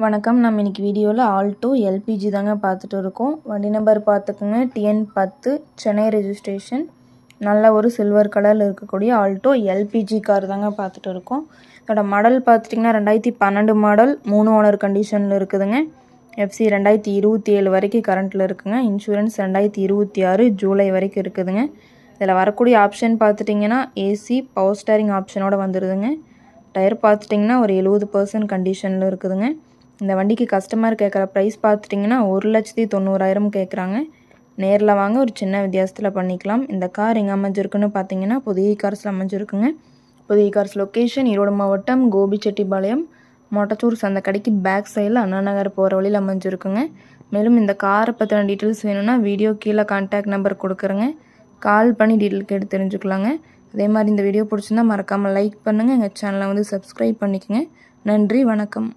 வணக்கம். நம்ம இன்னைக்கு வீடியோவில் ஆல்டோ எல்பிஜி தாங்க பார்த்துட்டு இருக்கோம். வண்டி நம்பர் பார்த்துக்குங்க, TN10 சென்னை ரெஜிஸ்ட்ரேஷன். நல்ல ஒரு சில்வர் கலரில் இருக்கக்கூடிய ஆல்டோ எல்பிஜி கார் தாங்க பார்த்துட்டு இருக்கோம். இதோட மாடல் பார்த்துட்டிங்கன்னா 2012 மாடல், 3 ஓனர் கண்டிஷனில் இருக்குதுங்க. FC 2027 வரைக்கும் கரண்ட்டில் இருக்குங்க. இன்சூரன்ஸ் 2026 ஜூலை வரைக்கும் இருக்குதுங்க. இதில் வரக்கூடிய ஆப்ஷன் பார்த்துட்டிங்கன்னா ஏசி பவர் ஸ்டேரிங் ஆப்ஷனோடு வந்துடுதுங்க. டயர் பார்த்துட்டிங்கன்னா ஒரு 70% கண்டிஷனில் இருக்குதுங்க. இந்த வண்டிக்கு கஸ்டமர் கேட்குற ப்ரைஸ் பார்த்துட்டிங்கன்னா 1,90,000 கேட்குறாங்க. நேரில் வாங்க, ஒரு சின்ன வித்தியாசத்தில் பண்ணிக்கலாம். இந்த கார் எங்கே அமைஞ்சிருக்குன்னு பார்த்தீங்கன்னா புதிய கார்ஸில் அமைஞ்சிருக்குங்க. புதிய கார்ஸ் லொக்கேஷன் ஈரோடு மாவட்டம் கோபிச்செட்டிப்பாளையம் மொட்டச்சூர் சந்தை கடைக்கு பேக் சைடில் அண்ணா நகர் போகிற வழியில் அமைஞ்சிருக்குங்க. மேலும் இந்த காரை பற்றின டீட்டெயில்ஸ் வேணும்னா வீடியோ கீழே கான்டாக்ட் நம்பர் கொடுக்குறேங்க. கால் பண்ணி டீட்டெயில் கேட்டு தெரிஞ்சுக்கலாங்க. அதே மாதிரி இந்த வீடியோ பிடிச்சிருந்தா மறக்காமல் லைக் பண்ணுங்கள். எங்கள் சேனலை சப்ஸ்கிரைப் பண்ணிக்கோங்க. நன்றி, வணக்கம்.